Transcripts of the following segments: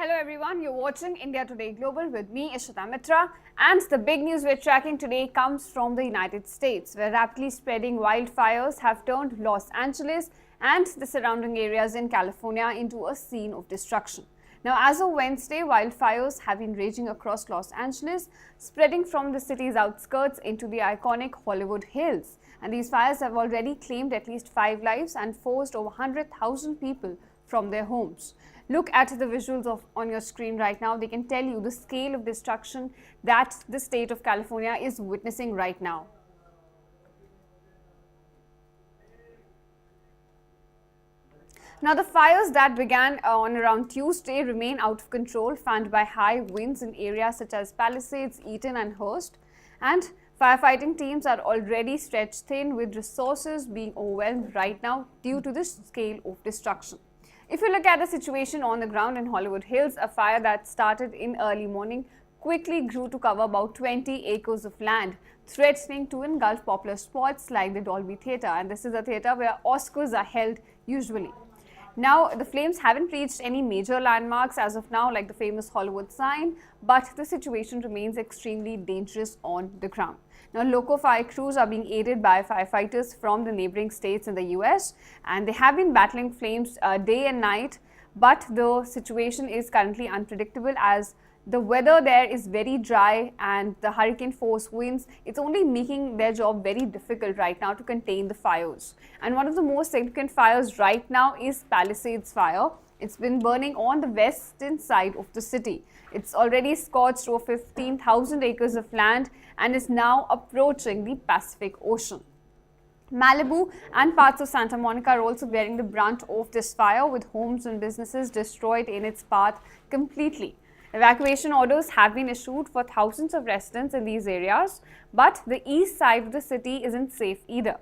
Hello everyone, you're watching India Today Global with me, Ishita Mitra, and the big news we're tracking today comes from the United States, where rapidly spreading wildfires have turned Los Angeles and the surrounding areas in California into a scene of destruction. Now, as of Wednesday, wildfires have been raging across Los Angeles, spreading from the city's outskirts into the iconic Hollywood Hills. And these fires have already claimed at least 5 lives and forced over 100,000 people from their homes. Look at the visuals on your screen right now. They can tell you the scale of destruction that the state of California is witnessing right now. Now, the fires that began on around Tuesday remain out of control, fanned by high winds in areas such as Palisades, Eaton and Hearst. And firefighting teams are already stretched thin, with resources being overwhelmed right now due to the scale of destruction. If you look at the situation on the ground in Hollywood Hills, a fire that started in early morning quickly grew to cover about 20 acres of land, threatening to engulf popular spots like the Dolby Theatre. And this is a theatre where Oscars are held usually. Now, the flames haven't reached any major landmarks as of now, like the famous Hollywood sign, but the situation remains extremely dangerous on the ground. Now, local fire crews are being aided by firefighters from the neighboring states in the US, and they have been battling flames day and night, but the situation is currently unpredictable as the weather there is very dry and the hurricane force winds. It's only making their job very difficult right now to contain the fires. And one of the most significant fires right now is Palisades fire. It's been burning on the western side of the city. It's already scorched over 15,000 acres of land and is now approaching the Pacific Ocean. Malibu and parts of Santa Monica are also bearing the brunt of this fire, with homes and businesses destroyed in its path completely. Evacuation orders have been issued for thousands of residents in these areas, but the east side of the city isn't safe either.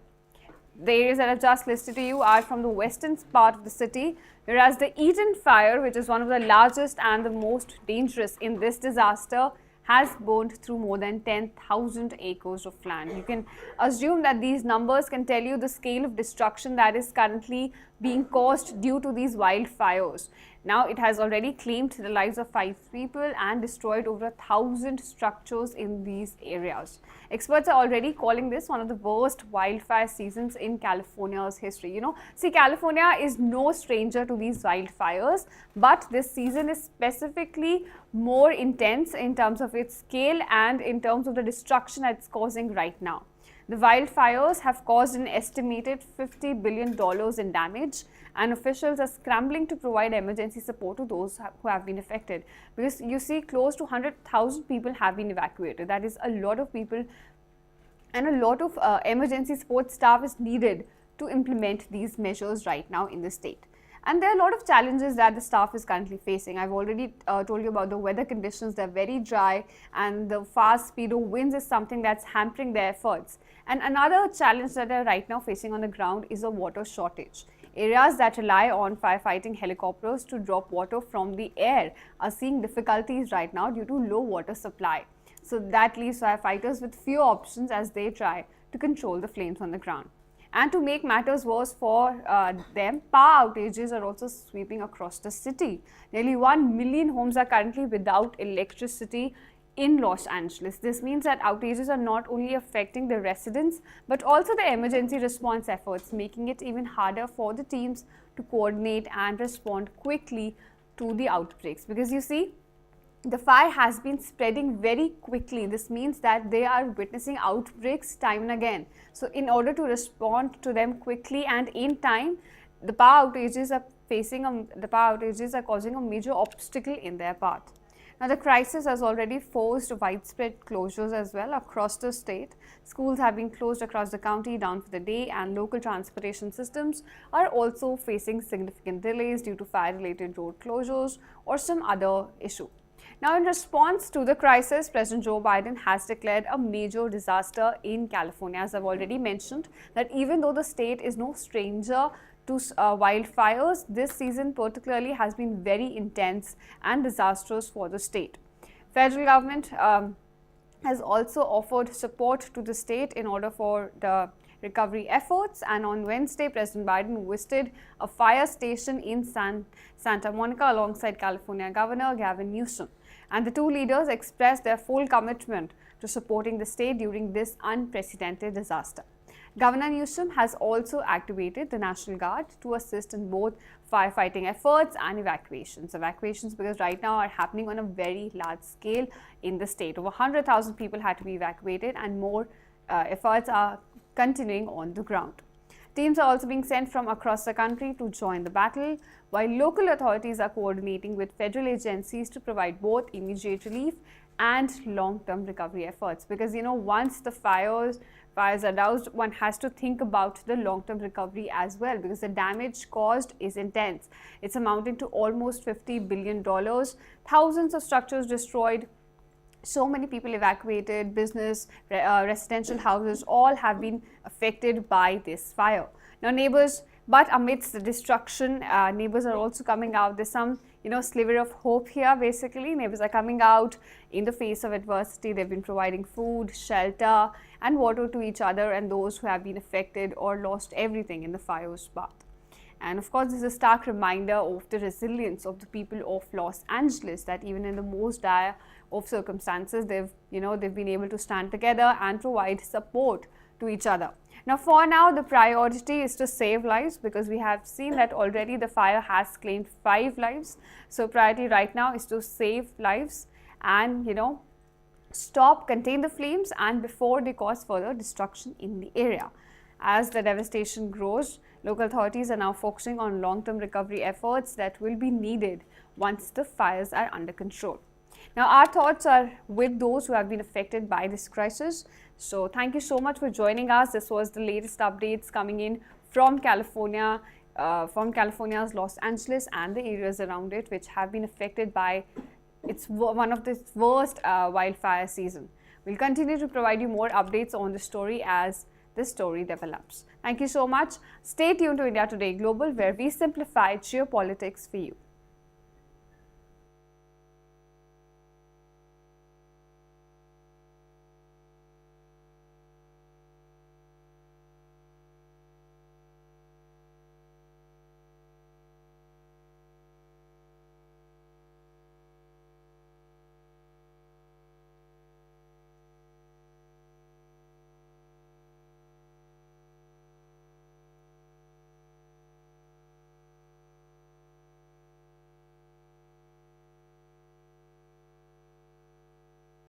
The areas that I've just listed to you are from the western part of the city, whereas the Eaton fire, which is one of the largest and the most dangerous in this disaster, has burned through more than 10,000 acres of land. You can assume that these numbers can tell you the scale of destruction that is currently being caused due to these wildfires. Now, it has already claimed the lives of 5 people and destroyed over 1,000 structures in these areas. Experts are already calling this one of the worst wildfire seasons in California's history. California is no stranger to these wildfires, but this season is specifically more intense in terms of its scale and in terms of the destruction that it's causing right now. The wildfires have caused an estimated $50 billion in damage, and officials are scrambling to provide emergency support to those who have been affected. Because you see, close to 100,000 people have been evacuated. That is a lot of people, and a lot of emergency support staff is needed to implement these measures right now in the state. And there are a lot of challenges that the staff is currently facing. I've already told you about the weather conditions. They're very dry, and the fast speed of winds is something that's hampering their efforts. And another challenge that they're right now facing on the ground is a water shortage. Areas that rely on firefighting helicopters to drop water from the air are seeing difficulties right now due to low water supply. So that leaves firefighters with few options as they try to control the flames on the ground. And to make matters worse for them, power outages are also sweeping across the city. Nearly 1 million homes are currently without electricity in Los Angeles. This means that outages are not only affecting the residents, but also the emergency response efforts, making it even harder for the teams to coordinate and respond quickly to the outbreaks. Because you see, the fire has been spreading very quickly. This means that they are witnessing outbreaks time and again. So in order to respond to them quickly and in time, the power outages are causing a major obstacle in their path. Now, the crisis has already forced widespread closures as well across the state. Schools have been closed across the county down for the day, and local transportation systems are also facing significant delays due to fire-related road closures or some other issue. Now, in response to the crisis, President Joe Biden has declared a major disaster in California. As I've already mentioned, that even though the state is no stranger to wildfires, this season particularly has been very intense and disastrous for the state. Federal government has also offered support to the state in order for the recovery efforts. And on Wednesday, President Biden visited a fire station in Santa Monica alongside California Governor Gavin Newsom. And the two leaders expressed their full commitment to supporting the state during this unprecedented disaster. Governor Newsom has also activated the National Guard to assist in both firefighting efforts and evacuations. Evacuations, because right now are happening on a very large scale in the state. Over 100,000 people had to be evacuated, and more efforts are continuing on the ground. Teams are also being sent from across the country to join the battle, while local authorities are coordinating with federal agencies to provide both immediate relief and long-term recovery efforts. Because, once the fires are doused, one has to think about the long-term recovery as well, because the damage caused is intense. It's amounting to almost $50 billion, thousands of structures destroyed, so many people evacuated, business, residential houses, all have been affected by this fire. Now but amidst the destruction, neighbors are also coming out. There's some, sliver of hope here. Basically, neighbors are coming out in the face of adversity. They've been providing food, shelter, and water to each other and those who have been affected or lost everything in the fire's path. And of course, this is a stark reminder of the resilience of the people of Los Angeles, that even in the most dire of circumstances, they've been able to stand together and provide support to each other. Now, for now, the priority is to save lives, because we have seen that already the fire has claimed 5 lives. So priority right now is to save lives and, contain the flames and before they cause further destruction in the area. As the devastation grows, local authorities are now focusing on long-term recovery efforts that will be needed once the fires are under control. Now, our thoughts are with those who have been affected by this crisis. So, thank you so much for joining us. This was the latest updates coming in from California, from California's Los Angeles and the areas around it, which have been affected by one of the worst wildfire season. We'll continue to provide you more updates on the story as this story develops. Thank you so much. Stay tuned to India Today Global, where we simplify geopolitics for you.